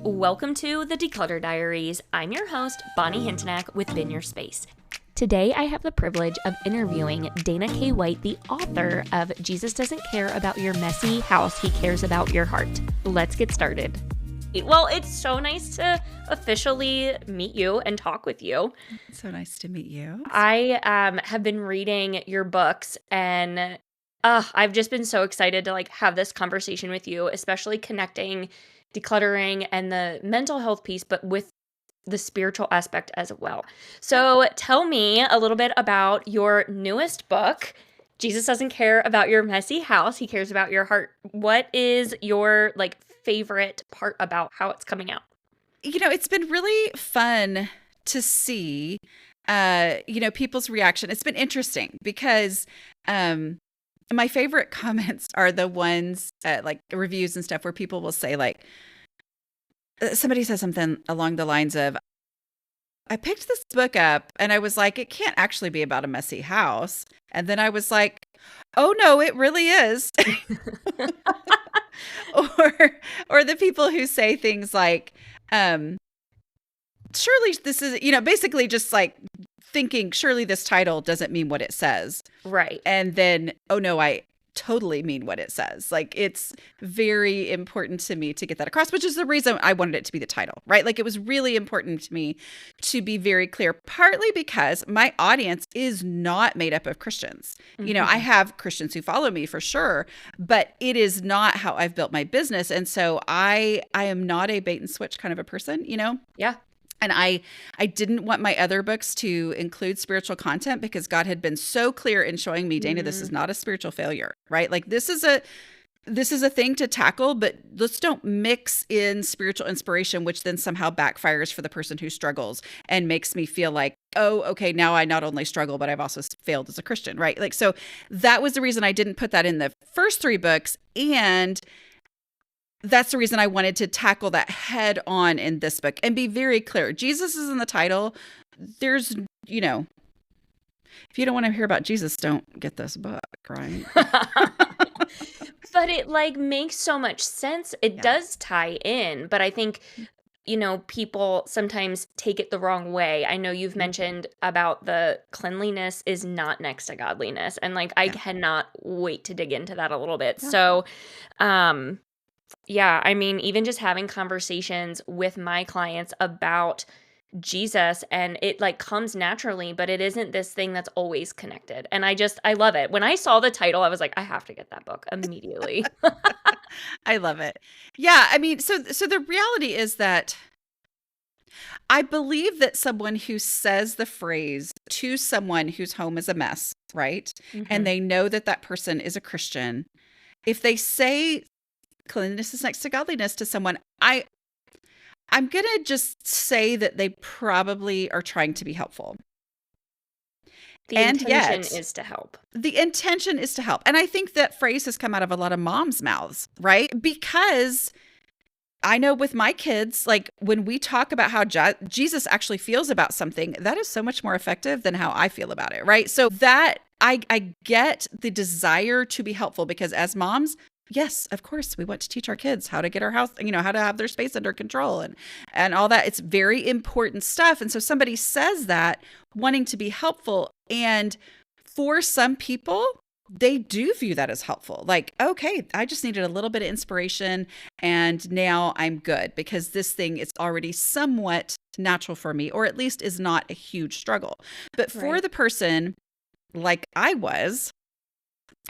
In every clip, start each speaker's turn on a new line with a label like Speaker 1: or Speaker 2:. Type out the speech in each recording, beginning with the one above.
Speaker 1: Welcome to the Declutter Diaries. I'm your host, Bonnie Hintonack with Bin Your Space. Today, I have the privilege of interviewing Dana K. White, the author of Jesus Doesn't Care About Your Messy House, He Cares About Your Heart. Let's get started. Well, it's so nice to officially meet you and talk with you.
Speaker 2: So nice to meet you.
Speaker 1: I have been reading your books and I've just been so excited to have this conversation with you, especially connecting decluttering and the mental health piece, but with the spiritual aspect as well. So tell me a little bit about your newest book, Jesus Doesn't Care About Your Messy House, He Cares About Your Heart. What is your favorite part about how it's coming out?
Speaker 2: It's been really fun to see, people's reaction. It's been interesting because my favorite comments are the ones reviews and stuff where people will say somebody says something along the lines of, I picked this book up and I was like, it can't actually be about a messy house. And then I was like, oh no, it really is. or the people who say things like, surely this is, basically just thinking, surely this title doesn't mean what it says.
Speaker 1: Right.
Speaker 2: And then, oh no, I totally mean what it says. It's very important to me to get that across, which is the reason I wanted it to be the title, right? It was really important to me to be very clear, partly because my audience is not made up of Christians.
Speaker 1: Mm-hmm.
Speaker 2: I have Christians who follow me for sure, but it is not how I've built my business. And so I am not a bait and switch kind of a person,
Speaker 1: Yeah.
Speaker 2: And I didn't want my other books to include spiritual content because God had been so clear in showing me, Dana, this is not a spiritual failure, right? This is a thing to tackle, but let's don't mix in spiritual inspiration, which then somehow backfires for the person who struggles and makes me feel like, oh, okay, now I not only struggle, but I've also failed as a Christian, right? So that was the reason I didn't put that in the first three books. And that's the reason I wanted to tackle that head on in this book and be very clear. Jesus is in the title. There's, if you don't want to hear about Jesus, don't get this book, right?
Speaker 1: But it makes so much sense. It does tie in, but I think, people sometimes take it the wrong way. I know you've mentioned about the cleanliness is not next to godliness. And I cannot wait to dig into that a little bit. So, yeah, I mean, even just having conversations with my clients about Jesus and it comes naturally, but it isn't this thing that's always connected. And I love it. When I saw the title, I was like, I have to get that book immediately.
Speaker 2: I love it. Yeah. I mean, so the reality is that I believe that someone who says the phrase to someone whose home is a mess, right?
Speaker 1: Mm-hmm.
Speaker 2: And they know that person is a Christian, if they say cleanliness is next to godliness to someone, I'm going to just say that they probably are trying to be helpful.
Speaker 1: The intention is to help.
Speaker 2: The intention is to help. And I think that phrase has come out of a lot of moms' mouths, right? Because I know with my kids, when we talk about how Jesus actually feels about something, that is so much more effective than how I feel about it, right? So that I get the desire to be helpful because as moms, yes, of course, we want to teach our kids how to get our house, how to have their space under control and all that. It's very important stuff. And so somebody says that wanting to be helpful. And for some people, they do view that as helpful. Okay, I just needed a little bit of inspiration and now I'm good because this thing is already somewhat natural for me, or at least is not a huge struggle. But for the person like I was,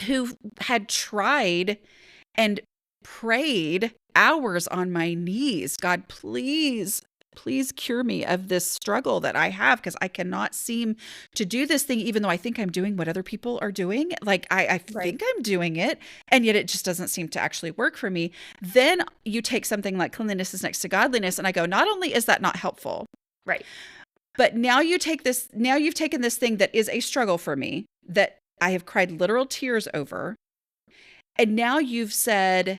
Speaker 2: who had tried and prayed hours on my knees, God, please cure me of this struggle that I have because I cannot seem to do this thing, even though I think I'm doing what other people are doing. I think I'm doing it, and yet it just doesn't seem to actually work for me. Then you take something like cleanliness is next to godliness, and I go, not only is that not helpful,
Speaker 1: right,
Speaker 2: but now you've taken this thing that is a struggle for me, that I have cried literal tears over, and now you've said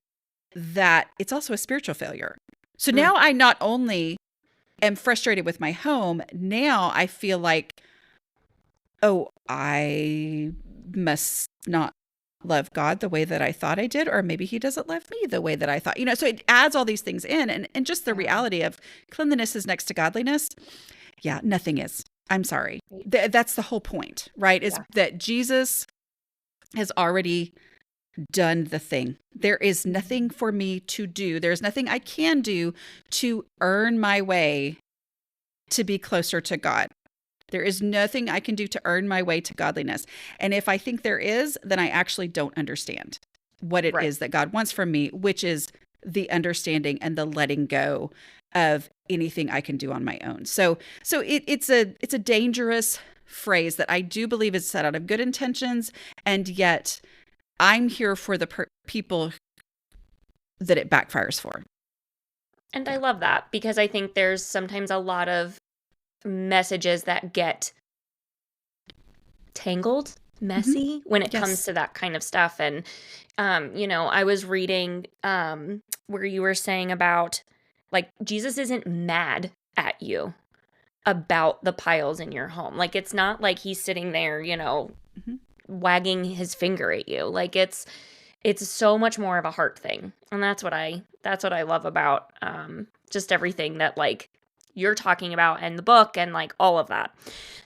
Speaker 2: that it's also a spiritual failure. So now I not only am frustrated with my home, now I feel like, oh, I must not love God the way that I thought I did, or maybe he doesn't love me the way that I thought. So it adds all these things in, and just the
Speaker 1: Yeah.
Speaker 2: reality of cleanliness is next to godliness. Yeah, nothing is. I'm sorry.
Speaker 1: Right.
Speaker 2: That's the whole point, right? Is
Speaker 1: Yeah.
Speaker 2: that Jesus has already done the thing. There is nothing
Speaker 1: Mhm.
Speaker 2: for me to do. There's nothing I can do to earn my way to be closer to God. There is nothing I can do to earn my way to godliness. And if I think there is, then I actually don't understand what it
Speaker 1: Right.
Speaker 2: is that God wants from me, which is the understanding and the letting go of anything I can do on my own. It's a dangerous phrase that I do believe is set out of good intentions, and yet I'm here for the people that it backfires for.
Speaker 1: And I
Speaker 2: Yeah.
Speaker 1: love that because I think there's sometimes a lot of messages that get tangled,
Speaker 2: Hmm.
Speaker 1: messy when it comes
Speaker 2: Yes.
Speaker 1: to that kind of stuff. And, I was reading where you were saying about like Jesus isn't mad at you about the piles in your home. Like, it's not like he's sitting there,
Speaker 2: Hmm.
Speaker 1: wagging his finger at you. Like, it's so much more of a heart thing. And that's what I love about just everything that like you're talking about in the book and like all of that.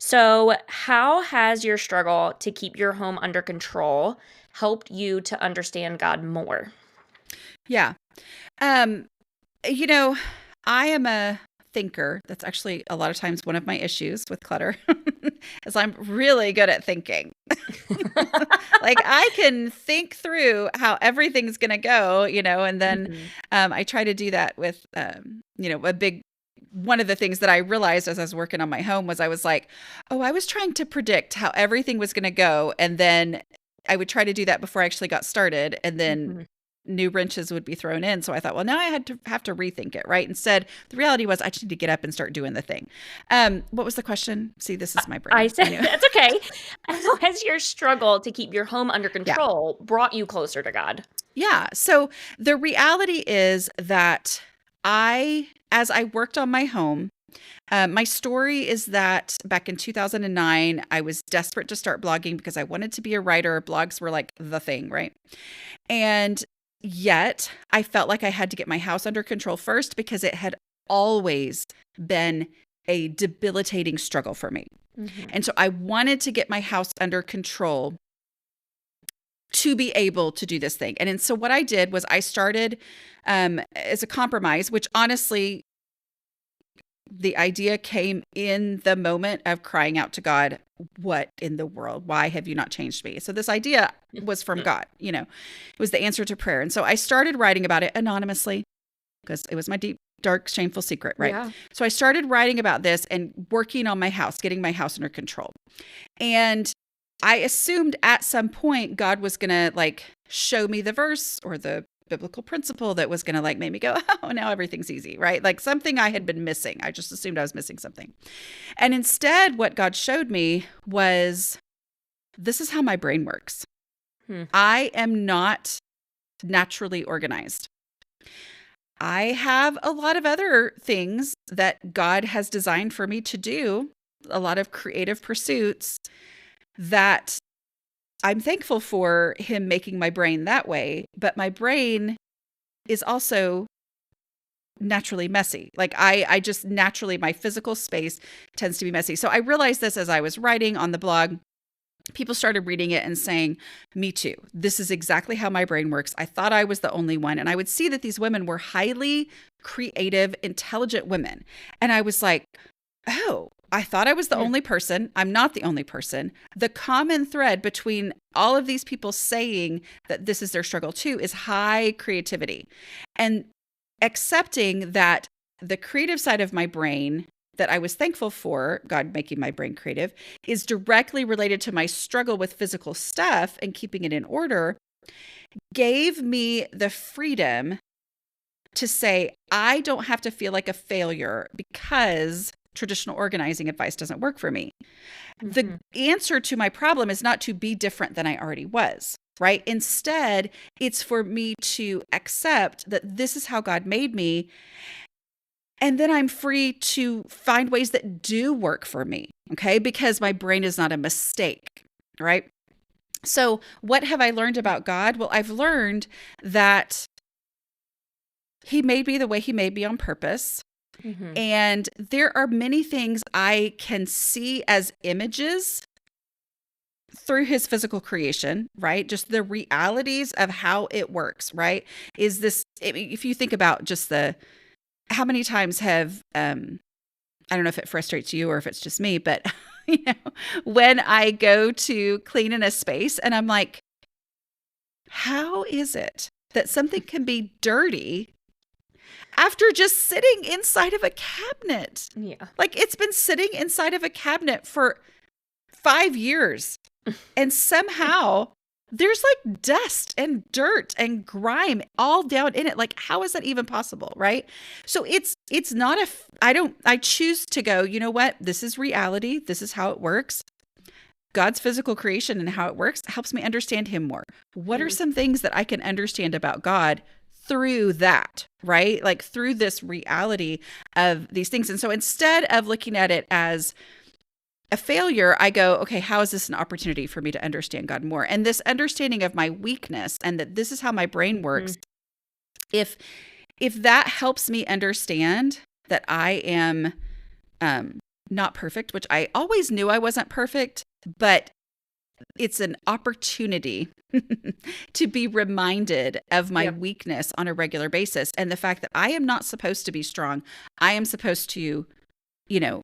Speaker 1: So, how has your struggle to keep your home under control helped you to understand God more?
Speaker 2: Yeah. Um, you know, I am a thinker. That's actually a lot of times one of my issues with clutter, is I'm really good at thinking. Like I can think through how everything's going to go, and then
Speaker 1: Mhm.
Speaker 2: I try to do that with, a big one of the things that I realized as I was working on my home was I was like, oh, I was trying to predict how everything was going to go. And then I would try to do that before I actually got started. And then
Speaker 1: Mhm.
Speaker 2: new wrenches would be thrown in. So I thought, well, now I had to have to rethink it, right? Instead, the reality was I just need to get up and start doing the thing. What was the question? See, this is my
Speaker 1: I
Speaker 2: brain.
Speaker 1: said
Speaker 2: I knew.
Speaker 1: that's okay. How has your struggle to keep your home under
Speaker 2: Yeah.
Speaker 1: control brought you closer to God?
Speaker 2: Yeah. So the reality is that as I worked on my home, my story is that back in 2009, I was desperate to start blogging because I wanted to be a writer. Blogs were like the thing, right? And yet I felt like I had to get my house under control first because it had always been a debilitating struggle for me.
Speaker 1: Mhm.
Speaker 2: And so I wanted to get my house under control to be able to do this thing. And so what I did was I started as a compromise, which honestly, the idea came in the moment of crying out to God, what in the world? Why have you not changed me? So this idea was from God, it was the answer to prayer. And so I started writing about it anonymously because it was my deep, dark, shameful secret, right?
Speaker 1: Yeah.
Speaker 2: So I started writing about this and working on my house, getting my house under control. And I assumed at some point God was going to like show me the verse or the biblical principle that was going to like make me go, oh, now everything's easy, right? Like something I had been missing. I just assumed I was missing something. And instead, what God showed me was this is how my brain works.
Speaker 1: Hmm.
Speaker 2: I am not naturally organized. I have a lot of other things that God has designed for me to do, a lot of creative pursuits that I'm thankful for him making my brain that way, but my brain is also naturally messy. Like I just naturally, my physical space tends to be messy. So I realized this as I was writing on the blog. People started reading it and saying, me too. This is exactly how my brain works. I thought I was the only one. And I would see that these women were highly creative, intelligent women. And I was like, oh, I thought I was the
Speaker 1: Hmm.
Speaker 2: only person. I'm not the only person. The common thread between all of these people saying that this is their struggle too is high creativity. And accepting that the creative side of my brain that I was thankful for, God making my brain creative, is directly related to my struggle with physical stuff and keeping it in order, gave me the freedom to say, I don't have to feel like a failure because traditional organizing advice doesn't work for me. The
Speaker 1: Mhm.
Speaker 2: answer to my problem is not to be different than I already was, right? Instead, it's for me to accept that this is how God made me. And then I'm free to find ways that do work for me, okay? Because my brain is not a mistake, right? So, what have I learned about God? Well, I've learned that He made me the way He made me on purpose.
Speaker 1: Mhm.
Speaker 2: And there are many things I can see as images through His physical creation, right? Just the realities of how it works, right? Is this, I mean, if you think about just how many times have, I don't know if it frustrates you or if it's just me, but when I go to clean in a space and I'm like, how is it that something can be dirty after just sitting inside of a cabinet?
Speaker 1: Yeah.
Speaker 2: Like it's been sitting inside of a cabinet for 5 years. And somehow there's like dust and dirt and grime all down in it. Like, how is that even possible? Right. So it's not I choose to go, you know what? This is reality. This is how it works. God's physical creation and how it works helps me understand Him more. What are
Speaker 1: Mm.
Speaker 2: some things that I can understand about God through that, right? Like through this reality of these things. And so instead of looking at it as a failure, I go, okay, how is this an opportunity for me to understand God more? And this understanding of my weakness and that this is how my brain works.
Speaker 1: Mhm.
Speaker 2: If that helps me understand that I am not perfect, which I always knew I wasn't perfect, but it's an opportunity to be reminded of my
Speaker 1: Yep.
Speaker 2: weakness on a regular basis and the fact that I am not supposed to be strong. I am supposed to, you know,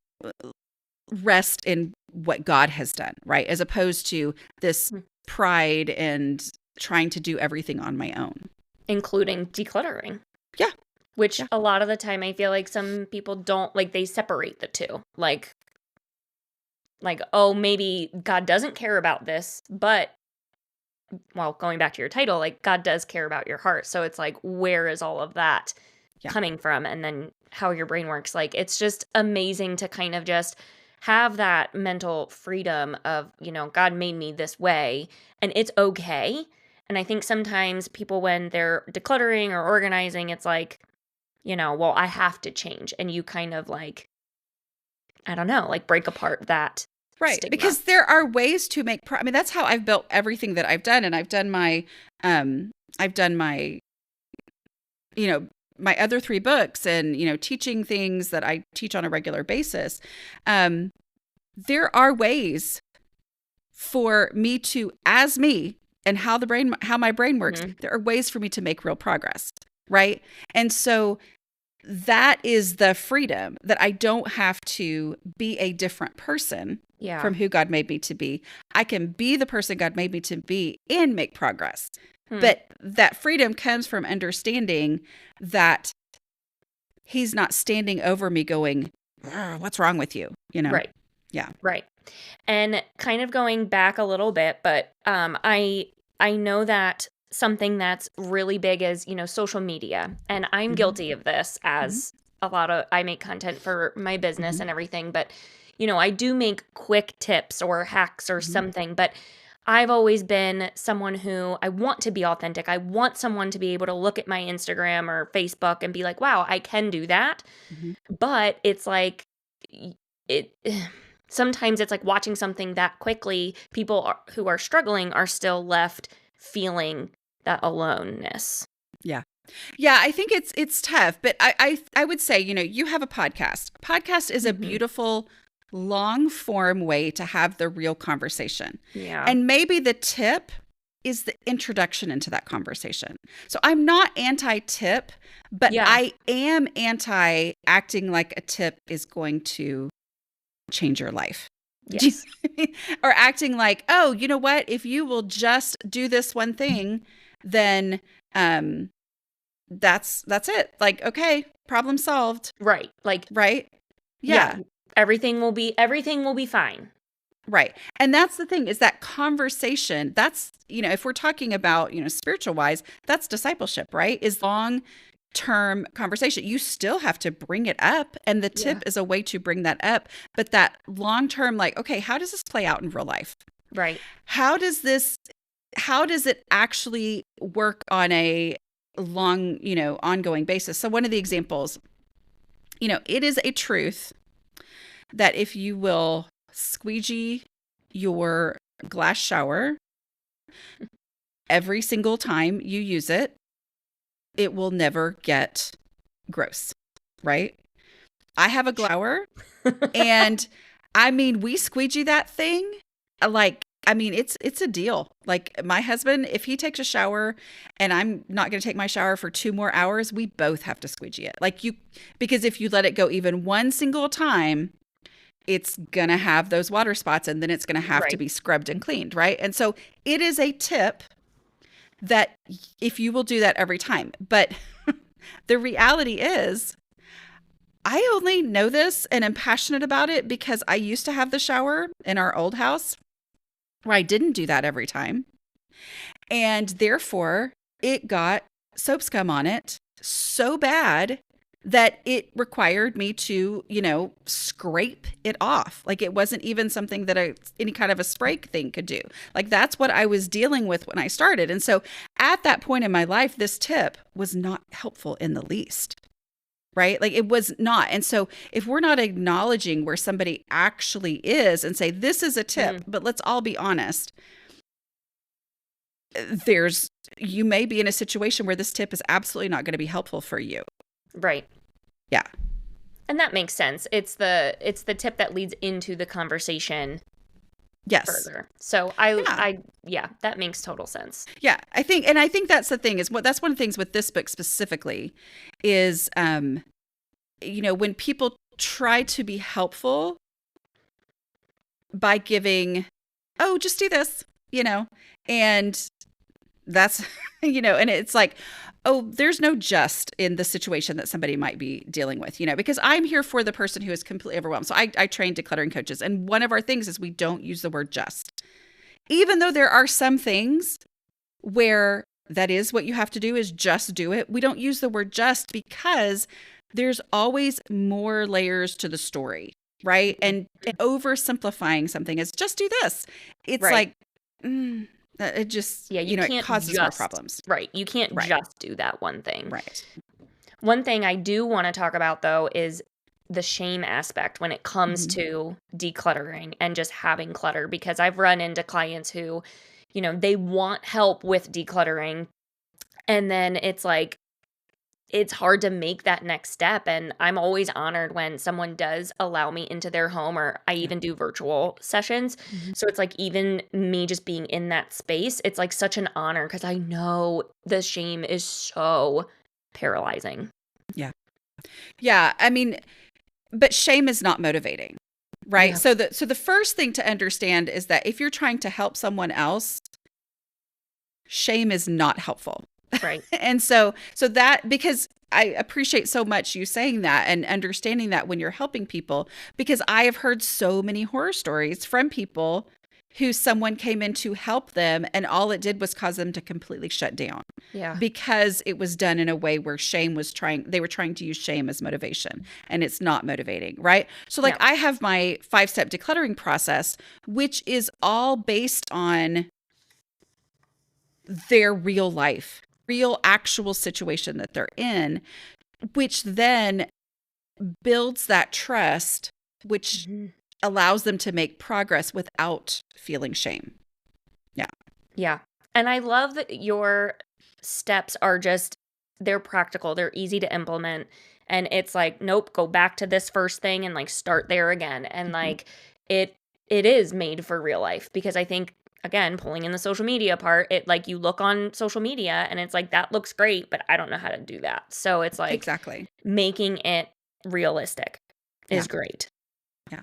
Speaker 2: rest in what God has done, right? As opposed to this
Speaker 1: Mm.
Speaker 2: pride and trying to do everything on my own.
Speaker 1: Including decluttering.
Speaker 2: Yeah.
Speaker 1: Which
Speaker 2: Yeah.
Speaker 1: a lot of the time I feel like some people don't like, they separate the two. Like, oh, maybe God doesn't care about this, but well, going back to your title, like God does care about your heart. So it's like, where is all of that
Speaker 2: Yeah.
Speaker 1: coming from? And then how your brain works. Like, it's just amazing to kind of just have that mental freedom of, God made me this way and it's okay. And I think sometimes people, when they're decluttering or organizing, it's like, well, I have to change. And you kind of like, I don't know, like break apart that
Speaker 2: Right.
Speaker 1: stigma.
Speaker 2: Because there are ways to make I mean, that's how I've built everything that I've done. And I've done my, you know, my other 3 books and, teaching things that I teach on a regular basis. There are ways for me to, as me, and how my brain works,
Speaker 1: Mhm.
Speaker 2: there are ways for me to make real progress. Right. And so that is the freedom that I don't have to be a different person
Speaker 1: Yeah.
Speaker 2: from who God made me to be. I can be the person God made me to be and make progress.
Speaker 1: Hmm.
Speaker 2: But that freedom comes from understanding that He's not standing over me going, what's wrong with you?
Speaker 1: Right.
Speaker 2: Yeah.
Speaker 1: Right. And kind of going back a little bit, but I know that something that's really big is, social media. And I'm
Speaker 2: Hmm.
Speaker 1: guilty of this,
Speaker 2: Hmm.
Speaker 1: as I make content for my business
Speaker 2: Hmm.
Speaker 1: and everything, but I do make quick tips or hacks or
Speaker 2: Hmm.
Speaker 1: something, but I've always been someone who I want to be authentic. I want someone to be able to look at my Instagram or Facebook and be like, "Wow, I can do that."
Speaker 2: Hmm.
Speaker 1: But it's like it sometimes it's like watching something that quickly, who are struggling are still left feeling that aloneness.
Speaker 2: Yeah. Yeah, I think it's tough, but I would say, you have a podcast. Podcast is a
Speaker 1: Mhm.
Speaker 2: beautiful long form way to have the real conversation.
Speaker 1: Yeah.
Speaker 2: And maybe the tip is the introduction into that conversation. So I'm not anti-tip, but
Speaker 1: Yeah.
Speaker 2: I am anti acting like a tip is going to change your life. Do you
Speaker 1: Yes.
Speaker 2: know what I mean? Or acting like, oh, you know what? If you will just do this one thing, then that's it. Like, okay, problem solved,
Speaker 1: Right. Like,
Speaker 2: right?
Speaker 1: yeah,
Speaker 2: Yeah,
Speaker 1: everything will be fine.
Speaker 2: right. And that's the thing is that conversation, that's, if we're talking about, spiritual wise, that's discipleship, right? Is long term conversation. You still have to bring it up. And the
Speaker 1: Yeah.
Speaker 2: tip is a way to bring that up. But that long term, like, okay, how does this play out in real life?
Speaker 1: Right.
Speaker 2: How does it actually work on a long, ongoing basis? So one of the examples, it is a truth that if you will squeegee your glass shower Every single time you use it, it will never get gross, right? I have a shower, and I mean, we squeegee that thing like, I mean, it's a deal. Like my husband, if he takes a shower and I'm not going to take my shower for 2 more hours, we both have to squeegee it. Like because if you let it go even one single time, it's going to have those water spots, and then it's going to have to
Speaker 1: Right.
Speaker 2: be scrubbed and cleaned, right? And so it is a tip that if you will do that every time. But the reality is, I only know this and am passionate about it because I used to have the shower in our old house where I didn't do that every time. And therefore, it got soap scum on it so bad that it required me to, scrape it off. Like it wasn't even something that any kind of a spray thing could do. Like that's what I was dealing with when I started. And so at that point in my life, this tip was not helpful in the least. Right? Like it was not. And so if we're not acknowledging where somebody actually is and say, this is a tip, but let's all be honest, you may be in a situation where this tip is absolutely not going to be helpful for you.
Speaker 1: Right.
Speaker 2: Yeah.
Speaker 1: And that makes sense. It's the tip that leads into the conversation
Speaker 2: Yes.
Speaker 1: further. So yeah, that makes total sense.
Speaker 2: Yeah. I think that's the thing that's one of the things with this book specifically is, when people try to be helpful by giving, oh, just do this, and that's, and it's like, oh, there's no just in the situation that somebody might be dealing with, because I'm here for the person who is completely overwhelmed. So I train decluttering coaches. And one of our things is we don't use the word just, even though there are some things where that is what you have to do is just do it. We don't use the word just because there's always more layers to the story, right? And oversimplifying something is just do this. It's
Speaker 1: right.
Speaker 2: like, it just,
Speaker 1: you can't
Speaker 2: it causes more problems.
Speaker 1: Right. You can't just do that one thing.
Speaker 2: Right.
Speaker 1: One thing I do want to talk about, though, is the shame aspect when it comes to decluttering and just having clutter, because I've run into clients who, they want help with decluttering. And then it's like, it's hard to make that next step. And I'm always honored when someone does allow me into their home, or I even do virtual sessions. So it's like, even me just being in that space, it's like such an honor because I know the shame is so paralyzing.
Speaker 2: Yeah. Yeah. I mean, but shame is not motivating, right?
Speaker 1: Yeah.
Speaker 2: So the first thing to understand is that if you're trying to help someone else, shame is not helpful.
Speaker 1: Right.
Speaker 2: And so that, because I appreciate so much you saying that and understanding that when you're helping people, because I have heard so many horror stories from people who someone came in to help them and all it did was cause them to completely shut down.
Speaker 1: Yeah.
Speaker 2: Because it was done in a way where they were trying to use shame as motivation, and it's not motivating, right? So like I have my 5-step decluttering process, which is all based on their real life, real actual situation that they're in, which then builds that trust, which allows them to make progress without feeling shame. Yeah.
Speaker 1: Yeah. And I love that your steps are they're practical. They're easy to implement. And it's like, nope, go back to this first thing and like start there again. And like it is made for real life, because I think, again, pulling in the social media part, it like you look on social media and it's like, that looks great, but I don't know how to do that. So it's like
Speaker 2: exactly
Speaker 1: making it realistic is great.
Speaker 2: Yeah.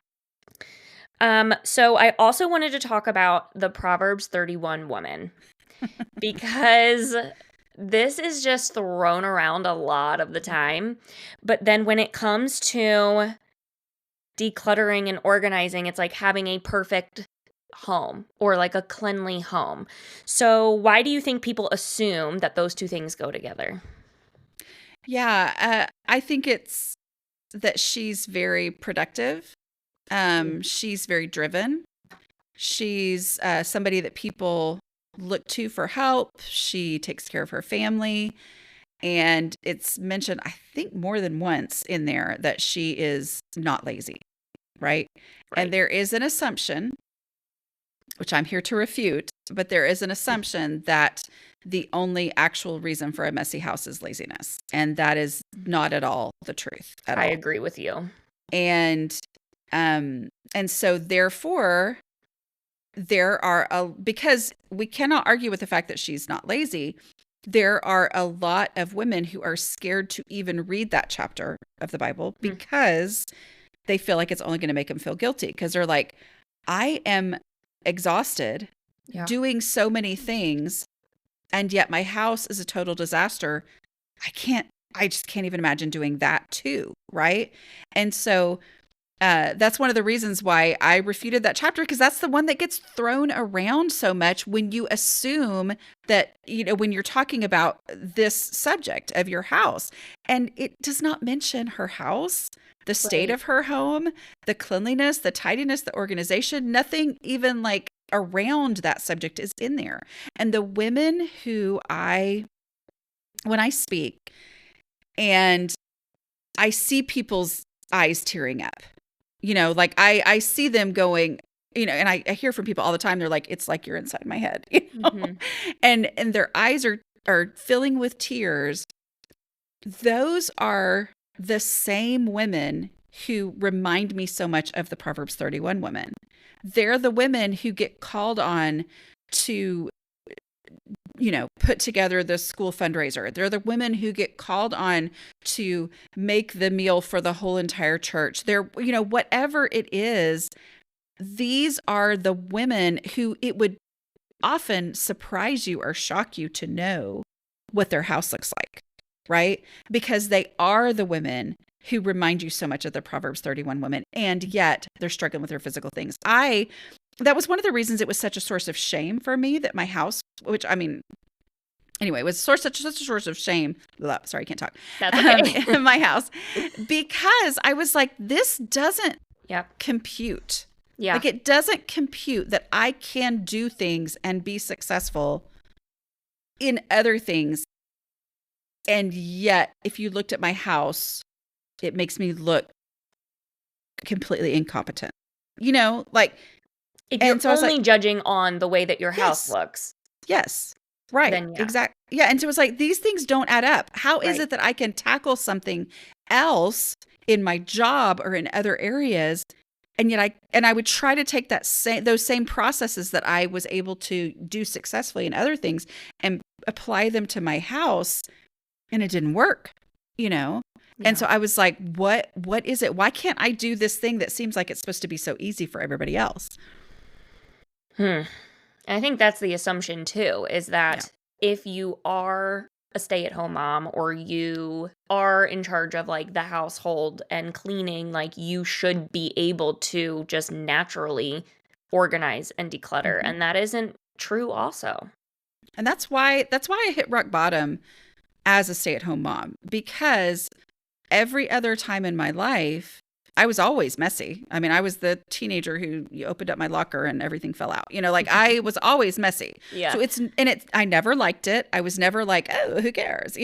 Speaker 1: So I also wanted to talk about the Proverbs 31 woman, because this is just thrown around a lot of the time. But then when it comes to decluttering and organizing, it's like having a perfect home or like a cleanly home. So why do you think people assume that those two things go together?
Speaker 2: Yeah, I think it's that she's very productive. She's very driven. She's somebody that people look to for help. She takes care of her family. And it's mentioned, I think, more than once in there that she is not lazy, right? And there is an assumption which I'm here to refute, but there is an assumption that the only actual reason for a messy house is laziness. And that is not at all the truth at
Speaker 1: I
Speaker 2: all.
Speaker 1: agree with you.
Speaker 2: And so therefore because we cannot argue with the fact that she's not lazy, there are a lot of women who are scared to even read that chapter of the Bible because they feel like it's only going to make them feel guilty, because they're like, I am exhausted doing so many things, and yet my house is a total disaster. I just can't even imagine doing that too, right? And so that's one of the reasons why I refuted that chapter, because that's the one that gets thrown around so much when you assume that, when you're talking about this subject of your house. And it does not mention her house, the state of her home, the cleanliness, the tidiness, the organization. Nothing even like around that subject is in there. And the women when I speak and I see people's eyes tearing up, like I see them going, and I hear from people all the time. They're like, it's like you're inside my head, and their eyes are filling with tears. Those are the same women who remind me so much of the Proverbs 31 women. They're the women who get called on to, put together the school fundraiser. They're the women who get called on to make the meal for the whole entire church. They're, whatever it is, these are the women who it would often surprise you or shock you to know what their house looks like, right? Because they are the women who remind you so much of the Proverbs 31 women, and yet they're struggling with their physical things. That was one of the reasons it was such a source of shame for me that my house, which anyway, was such a source of shame. Sorry, I can't talk.
Speaker 1: That's okay.
Speaker 2: In my house, because I was like, this doesn't compute.
Speaker 1: Yeah.
Speaker 2: Like, it doesn't compute that I can do things and be successful in other things. And yet, if you looked at my house, it makes me look completely incompetent, like.
Speaker 1: If you're only judging on the way that your house looks.
Speaker 2: Yes. Right.
Speaker 1: Then
Speaker 2: exactly. Yeah. And so it's like, these things don't add up. How is it that I can tackle something else in my job or in other areas? And yet I would try to take those same processes that I was able to do successfully in other things and apply them to my house, and it didn't work, Yeah. And so I was like, what is it? Why can't I do this thing that seems like it's supposed to be so easy for everybody else?
Speaker 1: And I think that's the assumption too, is that if you are a stay-at-home mom or you are in charge of like the household and cleaning, like you should be able to just naturally organize and declutter. And that isn't true also.
Speaker 2: And that's why I hit rock bottom as a stay-at-home mom, because every other time in my life, I was always messy. I mean, I was the teenager who you opened up my locker and everything fell out. Like I was always messy.
Speaker 1: Yeah.
Speaker 2: So I never liked it. I was never like, oh, who cares?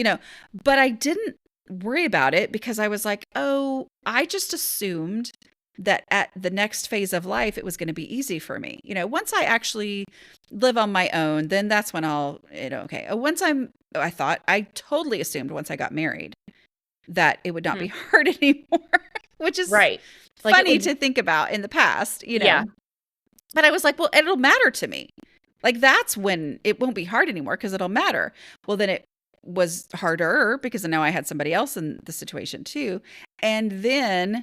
Speaker 2: But I didn't worry about it because I was like, oh, I just assumed that at the next phase of life, it was going to be easy for me. Once I actually live on my own, then that's when I'll, okay. I totally assumed once I got married that it would not be hard anymore, which is funny to think about in the past,
Speaker 1: Yeah.
Speaker 2: But I was like, well, it'll matter to me. Like, that's when it won't be hard anymore because it'll matter. Well, then it was harder because now I had somebody else in the situation too. And then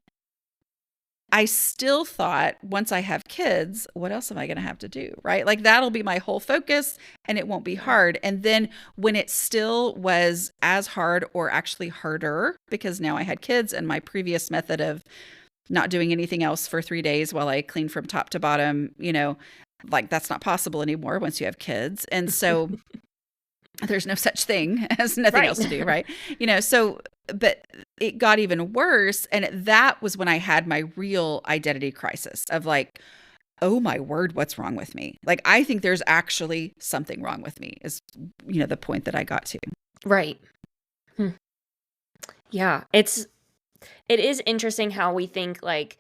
Speaker 2: I still thought, once I have kids, what else am I going to have to do? Right? Like, that'll be my whole focus and it won't be hard. And then when it still was as hard or actually harder, because now I had kids and my previous method of not doing anything else for 3 days while I clean from top to bottom, like that's not possible anymore once you have kids. And so there's no such thing as nothing else to do. Right. But it got even worse. And that was when I had my real identity crisis of like, oh my word, what's wrong with me? Like, I think there's actually something wrong with me is, the point that I got to.
Speaker 1: Right. Yeah. It is interesting how we think like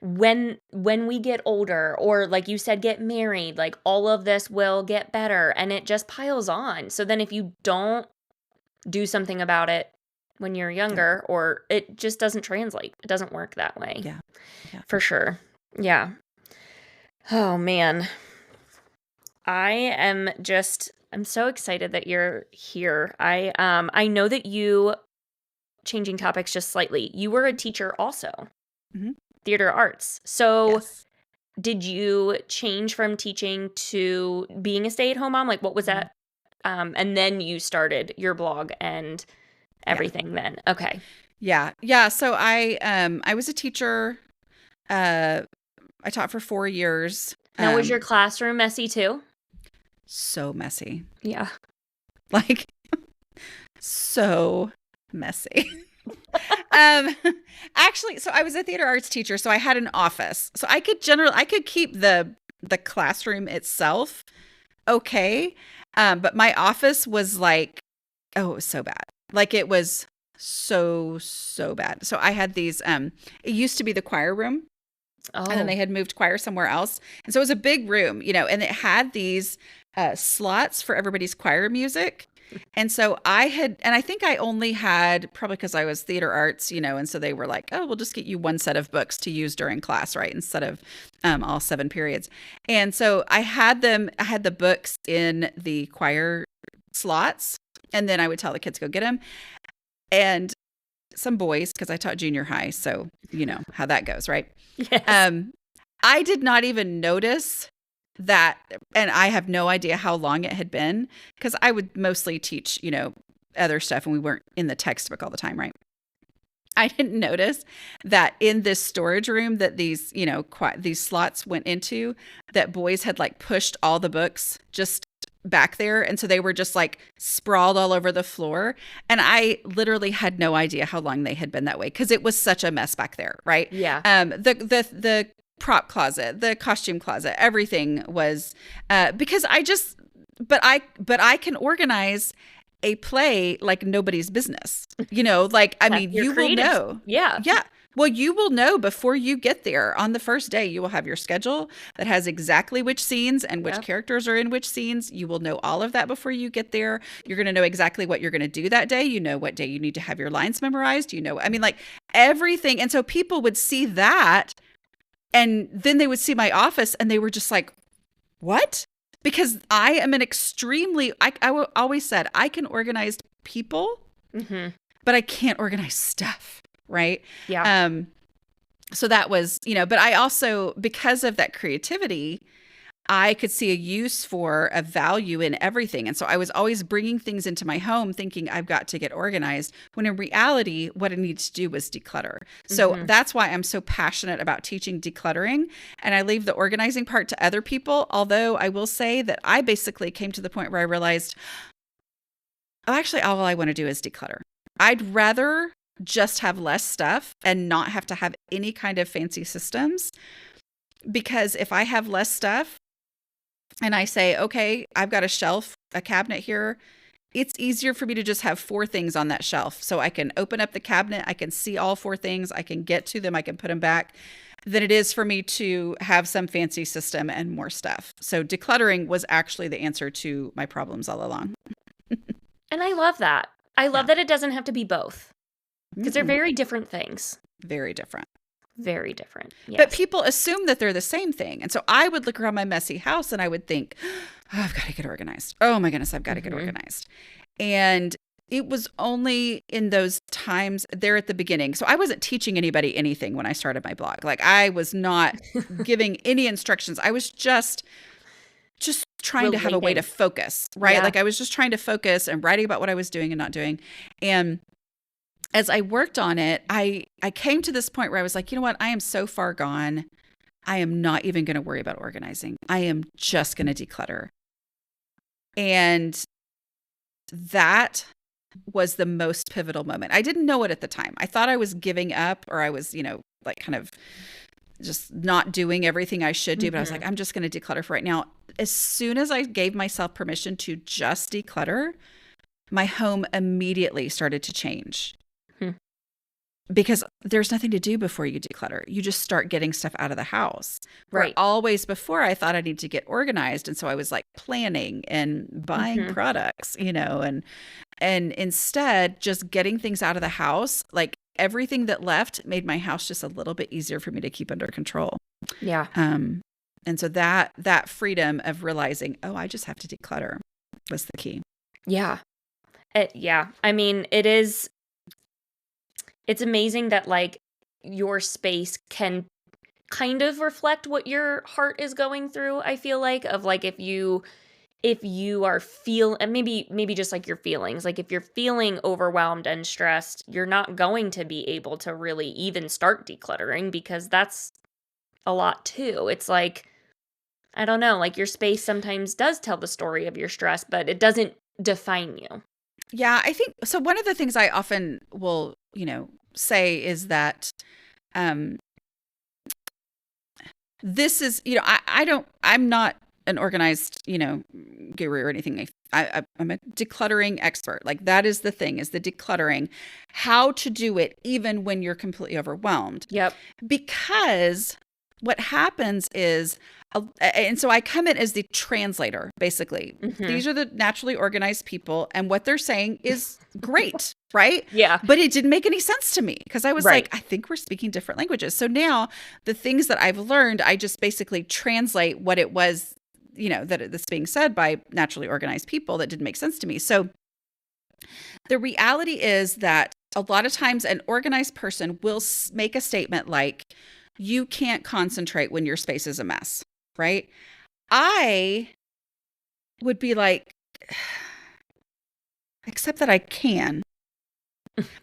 Speaker 1: when we get older, or like you said, get married, like all of this will get better, and it just piles on. So then if you don't do something about it when you're
Speaker 2: Yeah.
Speaker 1: younger, or it just doesn't translate. It doesn't work that way.
Speaker 2: Yeah. Yeah.
Speaker 1: For sure. Yeah. Oh man. I'm so excited that you're here. I know that you, changing topics just slightly, you were a teacher also,
Speaker 2: Hmm.
Speaker 1: theater arts. So
Speaker 2: Yes.
Speaker 1: did you change from teaching to being a stay-at-home mom? Like what was
Speaker 2: Mhm.
Speaker 1: that? And then you started your blog and
Speaker 2: Yeah.
Speaker 1: everything then. Okay.
Speaker 2: Yeah. Yeah. So I was a teacher. Uh I taught for 4 years.
Speaker 1: Now was your classroom messy too?
Speaker 2: So messy.
Speaker 1: Yeah.
Speaker 2: Like so messy. um Actually, so I was a theater arts teacher, so I had an office. So I could keep the classroom itself okay. But my office was like, oh, it was so bad. Like it was so bad. So I had these it used to be the choir room, and then
Speaker 1: Oh.
Speaker 2: they had moved choir somewhere else. And so it was a big room, and it had these slots for everybody's choir music. And so I think I only had, probably because I was theater arts, and so they were like, oh, we'll just get you one set of books to use during class, right? Instead of all 7 periods. And so I had the books in the choir slots, and then I would tell the kids go get them. And some boys, because I taught junior high, so you know how that goes, right?
Speaker 1: Yes.
Speaker 2: Um, I did not even notice that, and I have no idea how long it had been, because I would mostly teach, other stuff, and we weren't in the textbook all the time, right? I didn't notice that in this storage room that these slots went into, that boys had like pushed all the books just back there, and so they were just like sprawled all over the floor, and I literally had no idea how long they had been that way, because it was such a mess back there, right?
Speaker 1: Yeah.
Speaker 2: The prop closet, the costume closet, everything was because I can organize a play like nobody's business. Like, I
Speaker 1: That's
Speaker 2: mean,
Speaker 1: your
Speaker 2: you will
Speaker 1: creative.
Speaker 2: know.
Speaker 1: Yeah.
Speaker 2: Yeah. Well, you will know before you get there. On the first day, you will have your schedule that has exactly which scenes and which
Speaker 1: Yep.
Speaker 2: characters are in which scenes. You will know all of that before you get there. You're going to know exactly what you're going to do that day. You know what day you need to have your lines memorized. I mean, like everything. And so people would see that, and then they would see my office, and they were just like, what? Because I am always said I can organize people,
Speaker 1: Mm-hmm.
Speaker 2: but I can't organize stuff, right?
Speaker 1: Yeah.
Speaker 2: So that was, but I also, because of that creativity, I could see a use for a value in everything. And so I was always bringing things into my home thinking I've got to get organized, when in reality, what I needed to do was declutter. So
Speaker 1: Mm-hmm.
Speaker 2: that's why I'm so passionate about teaching decluttering. And I leave the organizing part to other people. Although I will say that I basically came to the point where I realized, oh, actually, all I want to do is declutter. I'd rather just have less stuff and not have to have any kind of fancy systems. Because if I have less stuff, and I say, okay, I've got a cabinet here, it's easier for me to just have 4 things on that shelf. So I can open up the cabinet, I can see all 4 things, I can get to them, I can put them back, than it is for me to have some fancy system and more stuff. So decluttering was actually the answer to my problems all along.
Speaker 1: And I love that. I love
Speaker 2: Yeah.
Speaker 1: that it doesn't have to be both, because they're
Speaker 2: Mm-mm.
Speaker 1: very different things.
Speaker 2: Very different.
Speaker 1: Very different.
Speaker 2: But
Speaker 1: Yes.
Speaker 2: people assume that they're the same thing. And so I would look around my messy house and I would think, oh, I've got to get organized. Oh my goodness, I've got to get
Speaker 1: Mhm.
Speaker 2: organized. And it was only in those times there at the beginning. So I wasn't teaching anybody anything when I started my blog. Like, I was not giving any instructions. I was just trying to have a way to
Speaker 1: Relating.
Speaker 2: focus, right?
Speaker 1: Yeah.
Speaker 2: Like, I was just trying to focus and writing about what I was doing and not doing. And as I worked on it, I came to this point where I was like, you know what? I am so far gone. I am not even going to worry about organizing. I am just going to declutter. And that was the most pivotal moment. I didn't know it at the time. I thought I was giving up, or I was, like kind of just not doing everything I should do. But I was
Speaker 1: Mhm.
Speaker 2: like, I'm just going to declutter for right now. As soon as I gave myself permission to just declutter, my home immediately started to change.
Speaker 1: Hmm.
Speaker 2: because there's nothing to do before you declutter. You just start getting stuff out of the house. Where
Speaker 1: Right.
Speaker 2: always before I thought I need to get organized. And so I was like planning and buying
Speaker 1: Mhm.
Speaker 2: products, and instead just getting things out of the house, like everything that left made my house just a little bit easier for me to keep under control.
Speaker 1: Yeah.
Speaker 2: Um, and so that freedom of realizing, oh, I just have to declutter was the key.
Speaker 1: Yeah. Yeah. I mean, it's amazing that like your space can kind of reflect what your heart is going through, I feel like, of like if you are and maybe just like your feelings, like if you're feeling overwhelmed and stressed, you're not going to be able to really even start decluttering because that's a lot too. It's like, I don't know, like your space sometimes does tell the story of your stress, but it doesn't define you.
Speaker 2: Yeah, I think so. One of the things I often will, say is that um, this is, I'm not an organized, guru or anything. I'm a decluttering expert. Like that is the thing, is the decluttering, how to do it even when you're completely overwhelmed.
Speaker 1: Yep.
Speaker 2: Because what happens is, and so I come in as the translator, basically.
Speaker 1: Mhm.
Speaker 2: These are the naturally organized people, and what they're saying is great, right?
Speaker 1: Yeah.
Speaker 2: But it didn't make any sense to me because I was
Speaker 1: Right.
Speaker 2: like, I think we're speaking different languages. So now the things that I've learned, I just basically translate what it was, that's being said by naturally organized people that didn't make sense to me. So the reality is that a lot of times an organized person will make a statement like, you can't concentrate when your space is a mess, right? I would be like, except that I can.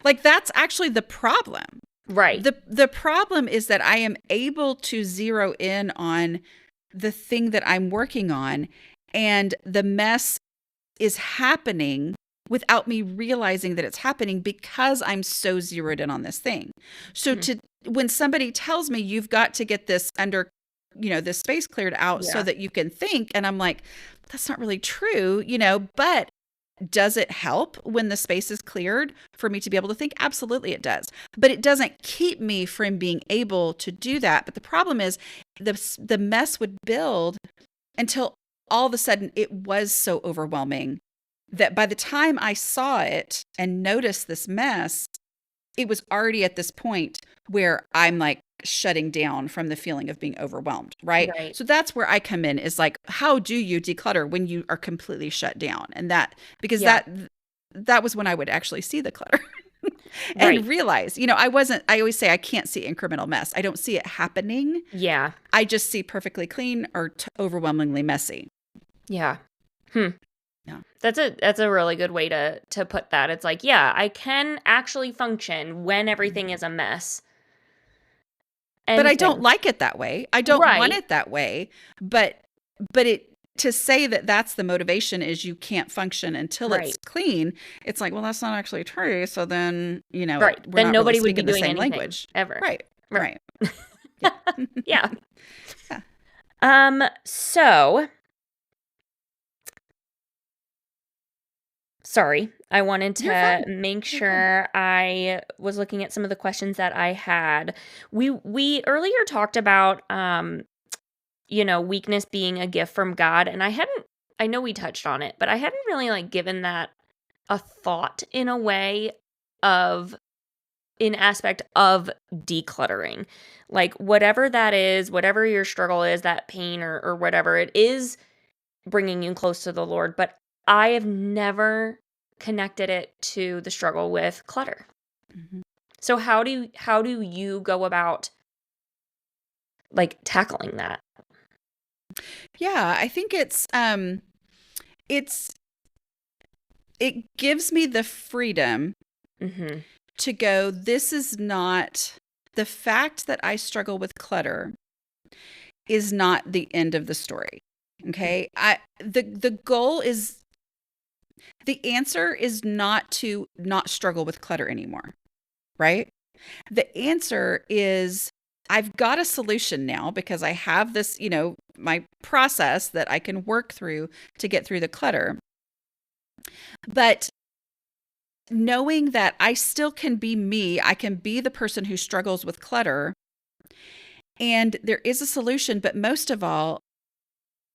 Speaker 2: Like that's actually the problem.
Speaker 1: Right.
Speaker 2: The problem is that I am able to zero in on the thing that I'm working on, and the mess is happening without me realizing that it's happening because I'm so zeroed in on this thing. So
Speaker 1: Mhm.
Speaker 2: when somebody tells me you've got to get this under, this space cleared out so
Speaker 1: Yeah.
Speaker 2: that you can think, and I'm like, that's not really true, but does it help when the space is cleared for me to be able to think? Absolutely it does. But it doesn't keep me from being able to do that. But the problem is the mess would build until all of a sudden it was so overwhelming that by the time I saw it and noticed this mess, it was already at this point where I'm like shutting down from the feeling of being overwhelmed, right?
Speaker 1: Right.
Speaker 2: So that's where I come in, is like, how do you declutter when you are completely shut down? And because
Speaker 1: Yeah.
Speaker 2: that was when I would actually see the clutter
Speaker 1: Right.
Speaker 2: and realize, I always say I can't see incremental mess. I don't see it happening.
Speaker 1: Yeah.
Speaker 2: I just see perfectly clean or overwhelmingly messy.
Speaker 1: Yeah. Hmm.
Speaker 2: Yeah.
Speaker 1: That's a really good way to put that. It's like, yeah, I can actually function when everything is a mess.
Speaker 2: But
Speaker 1: And
Speaker 2: I don't
Speaker 1: things.
Speaker 2: like it that way. I don't want
Speaker 1: Right.
Speaker 2: it that way. But it, to say that that's the motivation is you can't function until it's
Speaker 1: Right.
Speaker 2: clean. It's like, well, that's not actually true. So then,
Speaker 1: Right.
Speaker 2: we're
Speaker 1: Then
Speaker 2: not really
Speaker 1: nobody would be
Speaker 2: speaking the
Speaker 1: doing
Speaker 2: same
Speaker 1: anything
Speaker 2: language.
Speaker 1: ever.
Speaker 2: Right.
Speaker 1: Right.
Speaker 2: Right. Yeah.
Speaker 1: Yeah.
Speaker 2: Yeah.
Speaker 1: So sorry. I wanted
Speaker 2: You're
Speaker 1: to
Speaker 2: fine.
Speaker 1: make
Speaker 2: You're fine.
Speaker 1: sure I was looking at some of the questions that I had. We earlier talked about weakness being a gift from God, and I know we touched on it, but I hadn't really like given that a thought in a way of in aspect of decluttering. Like whatever that is, whatever your struggle is, that pain or whatever it is bringing you close to the Lord, but I have never connected it to the struggle with clutter.
Speaker 2: Mhm.
Speaker 1: So how do you go about like tackling that?
Speaker 2: Yeah, I think it's it gives me the freedom
Speaker 1: Mhm.
Speaker 2: to go, this is not, the fact that I struggle with clutter is not the end of the story. Okay? The goal is, the answer is not to not struggle with clutter anymore, right? The answer is, I've got a solution now because I have this, my process that I can work through to get through the clutter. But knowing that I still can be me, I can be the person who struggles with clutter, and there is a solution, but most of all,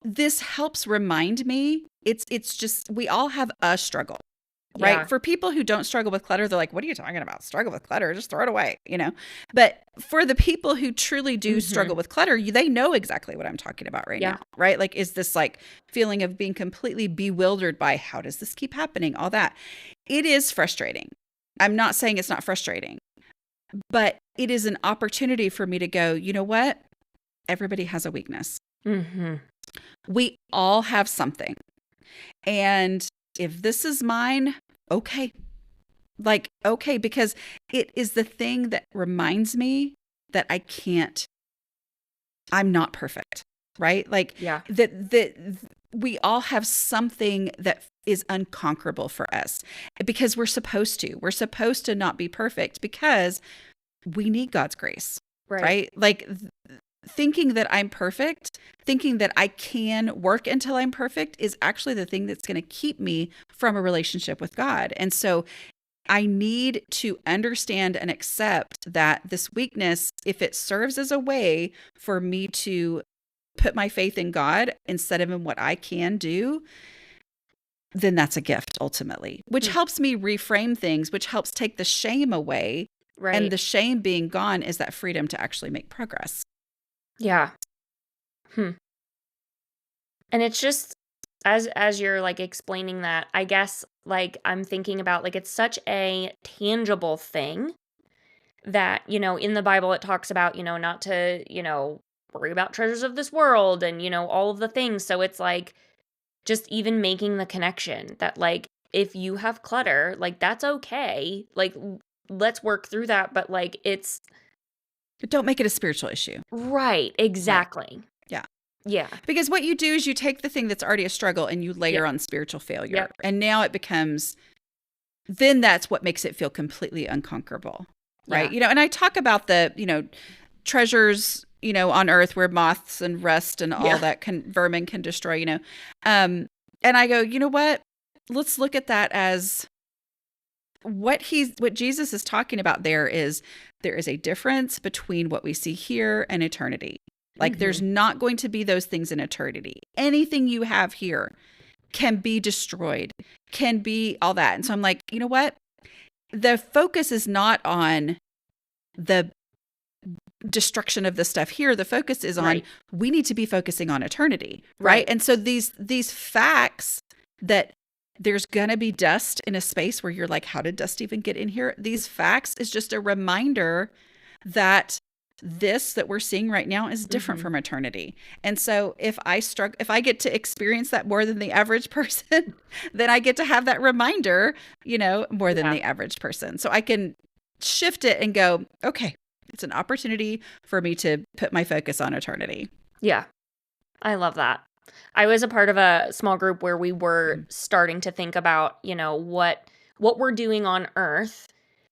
Speaker 2: this helps remind me it's just we all have a struggle, right?
Speaker 1: Yeah.
Speaker 2: For people who don't struggle with clutter, they're like, what are you talking about? Struggle with clutter, just throw it away, But for the people who truly do
Speaker 1: Mhm.
Speaker 2: struggle with clutter, they know exactly what I'm talking about right
Speaker 1: Yeah.
Speaker 2: now, right? Like, is this like feeling of being completely bewildered by how does this keep happening? All that. It is frustrating. I'm not saying it's not frustrating, but it is an opportunity for me to go, you know what? Everybody has a weakness.
Speaker 1: Mhm.
Speaker 2: We all have something. And if this is mine, okay. Like, okay, because it is the thing that reminds me that I'm not perfect, right? Like
Speaker 1: Yeah.
Speaker 2: that we all have something that is unconquerable for us because we're supposed to. We're supposed to not be perfect because we need God's grace,
Speaker 1: Right.
Speaker 2: right? Like thinking that I'm perfect, thinking that I can work until I'm perfect is actually the thing that's going to keep me from a relationship with God. And so I need to understand and accept that this weakness, if it serves as a way for me to put my faith in God instead of in what I can do, then that's a gift ultimately, which
Speaker 1: Hmm.
Speaker 2: helps me reframe things, which helps take the shame away. And
Speaker 1: Right.
Speaker 2: the shame being gone is that freedom to actually make progress.
Speaker 1: Yeah. Hmm. And it's just as you're like explaining that, I guess like I'm thinking about like it's such a tangible thing that, in the Bible it talks about, not to, worry about treasures of this world and, all of the things. So it's like just even making the connection that like if you have clutter, like that's okay. Like let's work through that, but like it's
Speaker 2: But don't make it a spiritual issue.
Speaker 1: right,
Speaker 2: Right.
Speaker 1: exactly.
Speaker 2: Yeah.
Speaker 1: Yeah.
Speaker 2: Because what you do is you take the thing that's already a struggle and you
Speaker 1: Yeah.
Speaker 2: layer on spiritual failure.
Speaker 1: Yep.
Speaker 2: And now it becomes, then that's what makes it feel completely unconquerable. Right.
Speaker 1: Yeah.
Speaker 2: And I talk about the, treasures, on earth where moths and rust and all
Speaker 1: Yeah.
Speaker 2: that vermin can destroy. And I go, you know what? Let's look at that as what Jesus is talking about there is a difference between what we see here and eternity. Like there's
Speaker 1: Mhm.
Speaker 2: not going to be those things in eternity. Anything you have here can be destroyed, can be all that. And so I'm like, you know what? The focus is not on the destruction of the stuff here. The focus is on
Speaker 1: Right.
Speaker 2: we need to be focusing on eternity, right?
Speaker 1: Right.
Speaker 2: And so these facts that there's going to be dust in a space where you're like, how did dust even get in here? These facts is just a reminder that this that we're seeing right now is different
Speaker 1: Mhm.
Speaker 2: from eternity. And so if I get to experience that more than the average person, then I get to have that reminder, more than
Speaker 1: Yeah.
Speaker 2: the average person. So I can shift it and go, okay, it's an opportunity for me to put my focus on eternity.
Speaker 1: Yeah. I love that. I was a part of a small group where we were
Speaker 2: Mhm.
Speaker 1: starting to think about, what we're doing on earth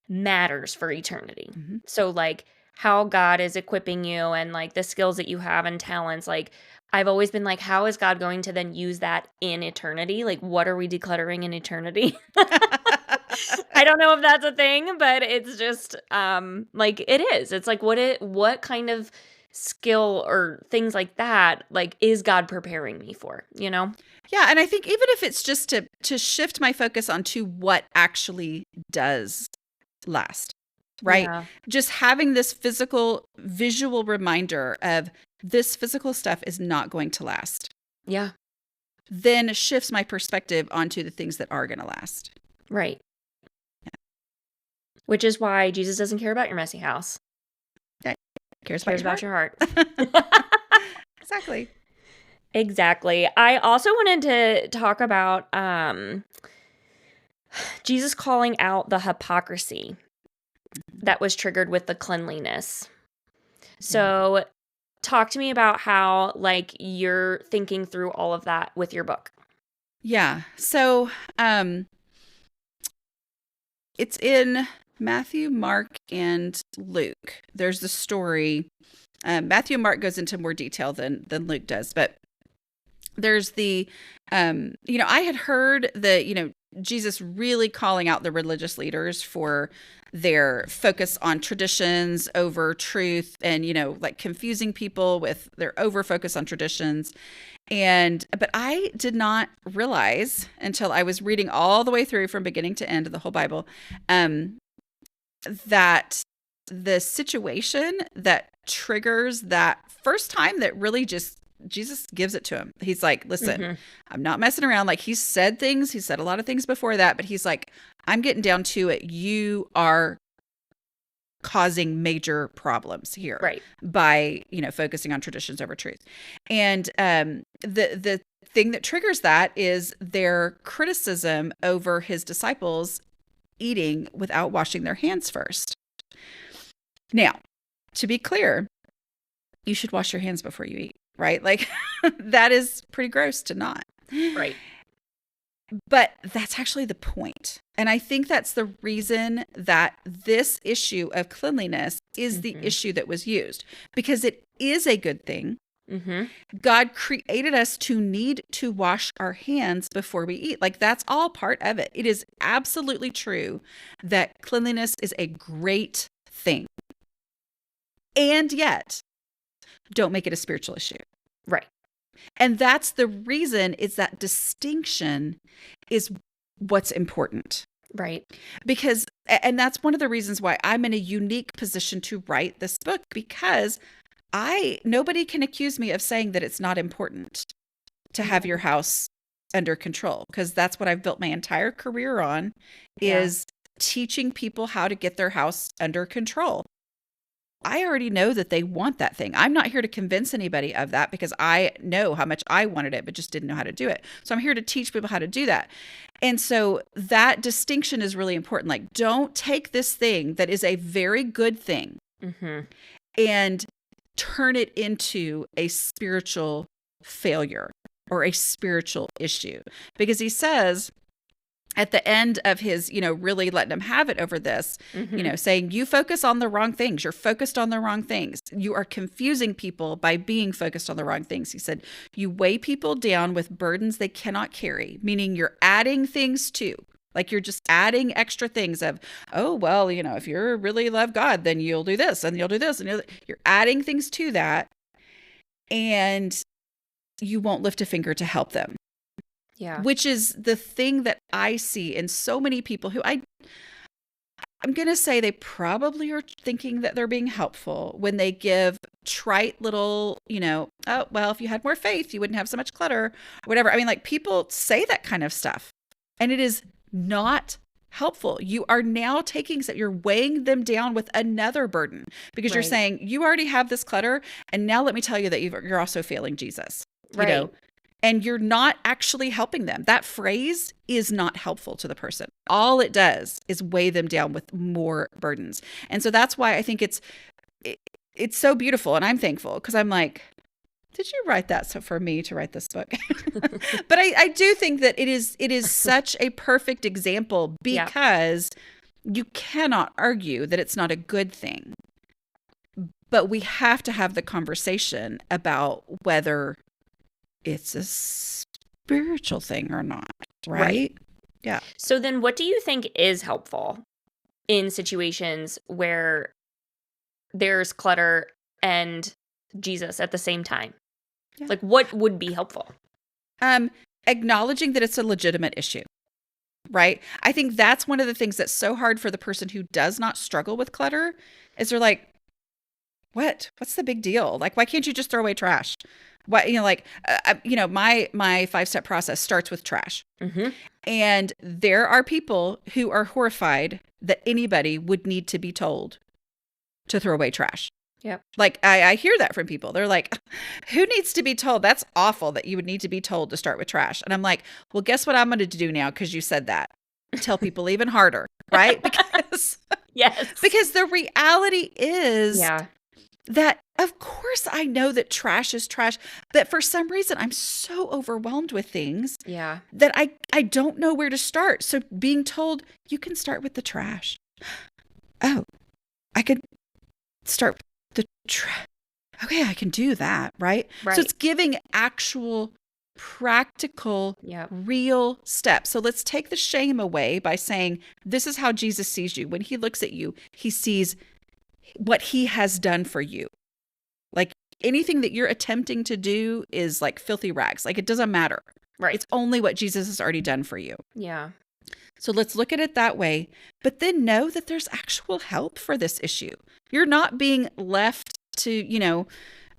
Speaker 1: matters for eternity.
Speaker 2: Mhm.
Speaker 1: So like how God is equipping you and like the skills that you have and talents, like I've always been like, how is God going to then use that in eternity? Like what are we decluttering in eternity? I don't know if that's a thing, but it's just like it is. It's like what kind of skill or things like that like is God preparing me for, you know?
Speaker 2: Yeah, and I think even if it's just to shift my focus onto what actually does last, right?
Speaker 1: Yeah.
Speaker 2: Just having this physical visual reminder of this physical stuff is not going to last,
Speaker 1: Yeah.
Speaker 2: then shifts my perspective onto the things that are going to last.
Speaker 1: Right. Which is why Jesus doesn't care about your messy house.
Speaker 2: Yeah, cares
Speaker 1: He
Speaker 2: about
Speaker 1: cares
Speaker 2: your
Speaker 1: about
Speaker 2: heart.
Speaker 1: your heart.
Speaker 2: Exactly.
Speaker 1: Exactly. I also wanted to talk about Jesus calling out the hypocrisy that was triggered with the cleanliness.
Speaker 2: Yeah.
Speaker 1: So, talk to me about how like you're thinking through all of that with your book.
Speaker 2: Yeah. So, it's in Matthew, Mark, and Luke. There's the story. Matthew and Mark goes into more detail than Luke does, but there's the, I had heard that, Jesus really calling out the religious leaders for their focus on traditions over truth and, like confusing people with their over focus on traditions. But I did not realize until I was reading all the way through from beginning to end of the whole Bible, that the situation that triggers that first time that really just Jesus gives it to him. He's like, listen, I'm not messing around. Like, he said a lot of things before that, but he's like, I'm getting down to it. You are causing major problems here,
Speaker 1: right,
Speaker 2: by, focusing on traditions over truth. And the thing that triggers that is their criticism over his disciples eating without washing their hands first. Now, to be clear, you should wash your hands before you eat, right? Like, that is pretty gross to not.
Speaker 1: right.
Speaker 2: But that's actually the point. And I think that's the reason that this issue of cleanliness is the issue that was used, because it is a good thing. God created us to need to wash our hands before we eat. Like, that's all part of it. It is absolutely true that cleanliness is a great thing. And yet, don't make it a spiritual issue.
Speaker 1: Right.
Speaker 2: And that's the reason, is that distinction is what's important.
Speaker 1: Right.
Speaker 2: And that's one of the reasons why I'm in a unique position to write this book, because nobody can accuse me of saying that it's not important to have your house under control, because that's what I've built my entire career on, is teaching people how to get their house under control. I already know that they want that thing. I'm not here to convince anybody of that, because I know how much I wanted it, but just didn't know how to do it. So I'm here to teach people how to do that. And so that distinction is really important. Like, don't take this thing that is a very good thing and turn it into a spiritual failure or a spiritual issue. Because he says at the end of his, really letting him have it over this, saying, you focus on the wrong things. You're focused on the wrong things. You are confusing people by being focused on the wrong things. He said, you weigh people down with burdens they cannot carry, meaning you're adding things too. Like, you're just adding extra things of, oh, well, if you really love God, then you'll do this and you'll do this. And you're adding things to that, and you won't lift a finger to help them.
Speaker 1: Yeah.
Speaker 2: Which is the thing that I see in so many people who I'm going to say they probably are thinking that they're being helpful when they give trite little, oh, well, if you had more faith, you wouldn't have so much clutter or whatever. I mean, like, people say that kind of stuff, and it is not helpful. You are now you're weighing them down with another burden, because you're saying, you already have this clutter, and now let me tell you that you're also failing Jesus.
Speaker 1: Right.
Speaker 2: And you're not actually helping them. That phrase is not helpful to the person. All it does is weigh them down with more burdens. And so that's why I think it's so beautiful, and I'm thankful, because I'm like, did you write that for me to write this book? But I do think that it is such a perfect example, because you cannot argue that it's not a good thing. But we have to have the conversation about whether it's a spiritual thing or not, right? Yeah.
Speaker 1: So then what do you think is helpful in situations where there's clutter and Jesus at the same time? Yeah. Like, what would be helpful?
Speaker 2: Acknowledging that it's a legitimate issue, right? I think that's one of the things that's so hard for the person who does not struggle with clutter, is they're like, what's the big deal? Like, why can't you just throw away trash? Why, my 5-step process starts with trash. And there are people who are horrified that anybody would need to be told to throw away trash.
Speaker 1: Yep.
Speaker 2: Like, I hear that from people. They're like, who needs to be told? That's awful that you would need to be told to start with trash. And I'm like, well, guess what I'm going to do now? Because you said that. Tell people even harder, right? Because because the reality is that, of course, I know that trash is trash, but for some reason I'm so overwhelmed with things that I don't know where to start. So being told, you can start with the trash. Oh, I could start the trash. Okay, I can do that, right? So it's giving actual practical,
Speaker 1: Yep.
Speaker 2: real steps. So let's take the shame away by saying, this is how Jesus sees you. When he looks at you, he sees what he has done for you. Like anything that you're attempting to do is like filthy rags. Like it doesn't matter.
Speaker 1: Right.
Speaker 2: It's only what Jesus has already done for you.
Speaker 1: Yeah.
Speaker 2: So let's look at it that way, but then know that there's actual help for this issue. You're not being left to,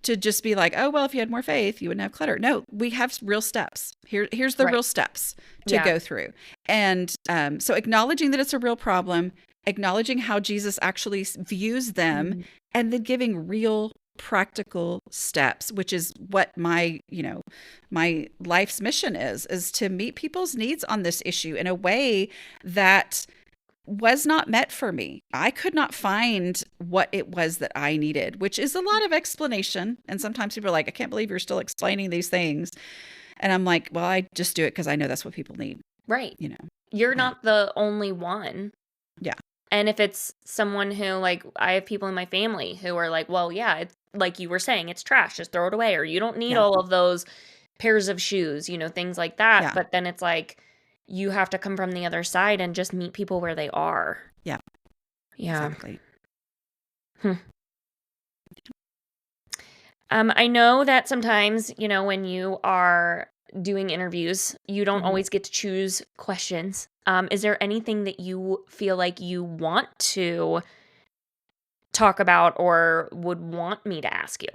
Speaker 2: to just be like, oh, well, if you had more faith, you wouldn't have clutter. No, we have real steps. Here's the real steps to go through. And so acknowledging that it's a real problem, acknowledging how Jesus actually views them, and then giving real practical steps, which is what my life's mission is to meet people's needs on this issue in a way that was not met for me. I could not find what it was that I needed, which is a lot of explanation. And sometimes people are like, I can't believe you're still explaining these things. And I'm like, well, I just do it because I know that's what people need.
Speaker 1: Right. You're not the only one.
Speaker 2: Yeah.
Speaker 1: And if it's someone who, like, I have people in my family who are like, well, yeah, it's like you were saying, it's trash, just throw it away. Or you don't need all of those pairs of shoes, things like that.
Speaker 2: Yeah.
Speaker 1: But then it's like, you have to come from the other side and just meet people where they are.
Speaker 2: Yeah.
Speaker 1: Yeah.
Speaker 2: Exactly.
Speaker 1: I know that sometimes, when you are doing interviews, you don't always get to choose questions. Is there anything that you feel like you want to talk about or would want me to ask you?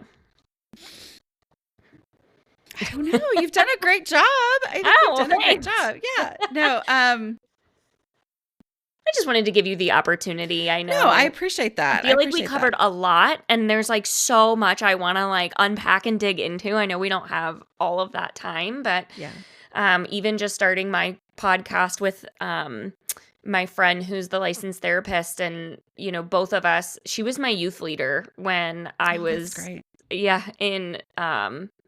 Speaker 2: I don't know. You've done a great job. I think you've done a great job. Yeah. No.
Speaker 1: I just wanted to give you the opportunity. I know.
Speaker 2: No, I appreciate that.
Speaker 1: I feel like we covered a lot, and there's like so much I want to like unpack and dig into. I know we don't have all of that time, but even just starting my podcast with my friend who's the licensed therapist, and both of us, she was my youth leader when I was in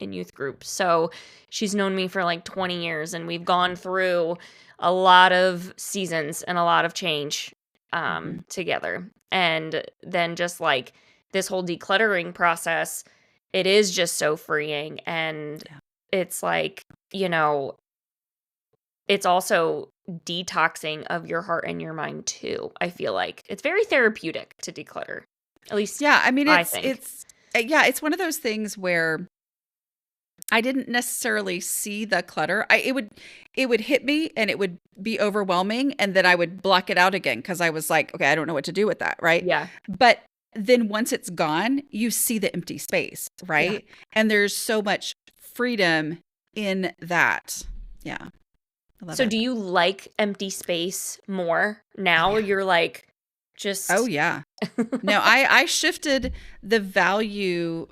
Speaker 1: youth group. So she's known me for like 20 years, and we've gone through a lot of seasons and a lot of change together. And then just like this whole decluttering process, it is just so freeing. And it's like, it's also detoxing of your heart and your mind too. I feel like it's very therapeutic to declutter. At least
Speaker 2: I mean,
Speaker 1: I think.
Speaker 2: It's one of those things where I didn't necessarily see the clutter. It would hit me and it would be overwhelming, and then I would block it out again because I was like, okay, I don't know what to do with that, right?
Speaker 1: Yeah.
Speaker 2: But then once it's gone, you see the empty space, right? Yeah. And there's so much freedom in that. Yeah.
Speaker 1: So do you like empty space more now? Or you're like just
Speaker 2: Oh yeah. No, I shifted the value.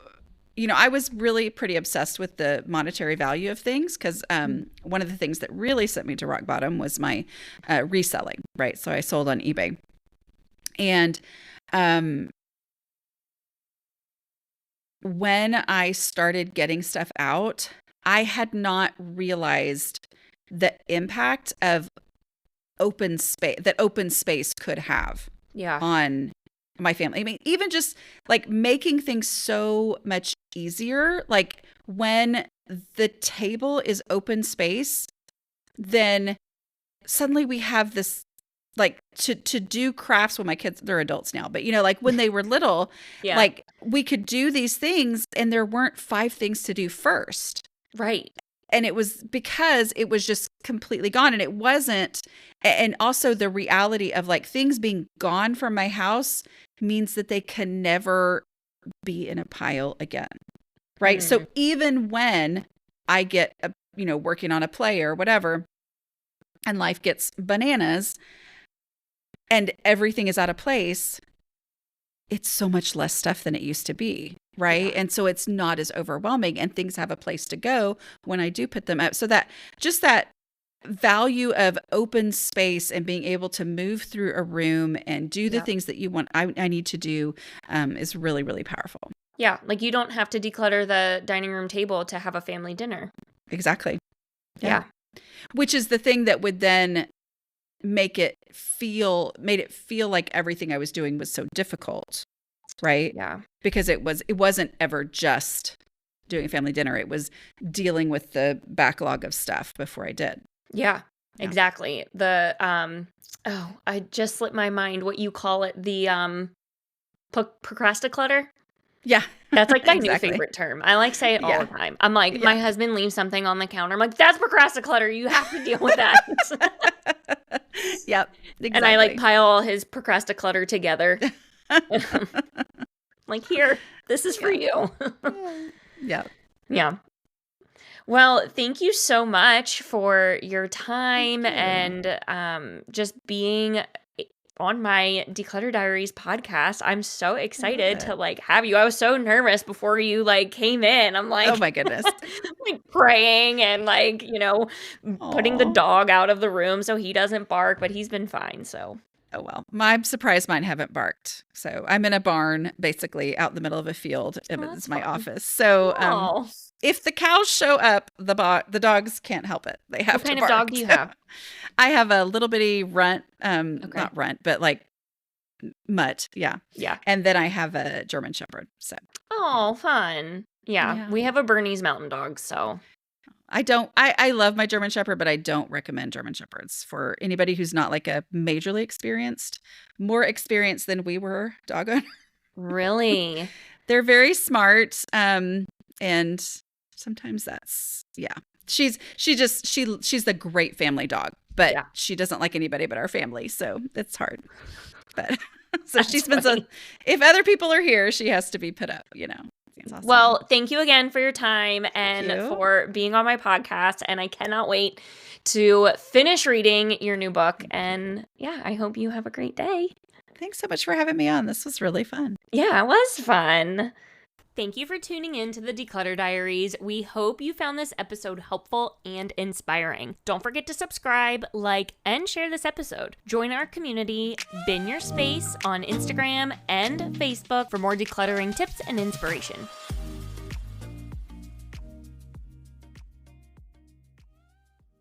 Speaker 2: I was really pretty obsessed with the monetary value of things because one of the things that really sent me to rock bottom was my reselling, right? So I sold on eBay. And when I started getting stuff out, I had not realized the impact of open space could have on my family. I mean, even just like making things so much easier. Like when the table is open space, then suddenly we have this like to do crafts when my kids, they're adults now, but like when they were little, like we could do these things and there weren't 5 things to do first.
Speaker 1: Right.
Speaker 2: And it was because it was just completely gone. And it wasn't. And also the reality of like things being gone from my house means that they can never be in a pile again. Right. So even when I get, working on a play or whatever, and life gets bananas and everything is out of place, it's so much less stuff than it used to be. Right. Yeah. And so it's not as overwhelming and things have a place to go when I do put them up. So that just that value of open space and being able to move through a room and do the things that you want, I need to do is really, really powerful.
Speaker 1: Yeah. Like you don't have to declutter the dining room table to have a family dinner.
Speaker 2: Exactly.
Speaker 1: Yeah.
Speaker 2: Which is the thing that would then made it feel like everything I was doing was so difficult. Right.
Speaker 1: Yeah.
Speaker 2: Because it wasn't ever just doing family dinner. It was dealing with the backlog of stuff before I did.
Speaker 1: Yeah, exactly. The, I just slipped my mind what you call it. The, procrasticlutter.
Speaker 2: Yeah.
Speaker 1: That's like my new
Speaker 2: Exactly.
Speaker 1: favorite term. I like say it all
Speaker 2: Yeah.
Speaker 1: the time. I'm like,
Speaker 2: Yeah.
Speaker 1: my husband leaves something on the counter. I'm like, that's procrasticlutter. You have to deal with that.
Speaker 2: Yep. Exactly.
Speaker 1: And I like pile all his procrasticlutter together. Like, here, this is for you.
Speaker 2: Yeah.
Speaker 1: Yeah. Well, thank you so much for your time and just being on my Declutter Diaries podcast. I'm so excited to like have you. I was so nervous before you like came in. I'm like,
Speaker 2: oh my goodness,
Speaker 1: like praying and like, putting the dog out of the room so he doesn't bark, but he's been fine. So.
Speaker 2: Oh, well, I'm surprised mine haven't barked. So I'm in a barn, basically out in the middle of a field. It's my office. So if the cows show up, the dogs can't help it. They have to bark.
Speaker 1: What kind of dog do you have?
Speaker 2: I have a little bitty runt, not runt, but like mutt. Yeah.
Speaker 1: Yeah.
Speaker 2: And then I have a German Shepherd. So.
Speaker 1: Oh, fun. Yeah. We have a Bernese Mountain Dog, so.
Speaker 2: I love my German Shepherd, but I don't recommend German Shepherds for anybody who's not like a majorly experienced, more experienced than we were dog owner.
Speaker 1: Really?
Speaker 2: They're very smart. And sometimes that's, yeah. She's the great family dog, but she doesn't like anybody but our family. So it's hard. But so she spends if other people are here, she has to be put up, Awesome.
Speaker 1: Well, thank you again for your time and for being on my podcast. And I cannot wait to finish reading your new book. And yeah, I hope you have a great day.
Speaker 2: Thanks so much for having me on. This was really fun.
Speaker 1: Yeah, it was fun. Thank you for tuning in to the Declutter Diaries. We hope you found this episode helpful and inspiring. Don't forget to subscribe, like, and share this episode. Join our community, Bin Your Space, on Instagram and Facebook for more decluttering tips and inspiration.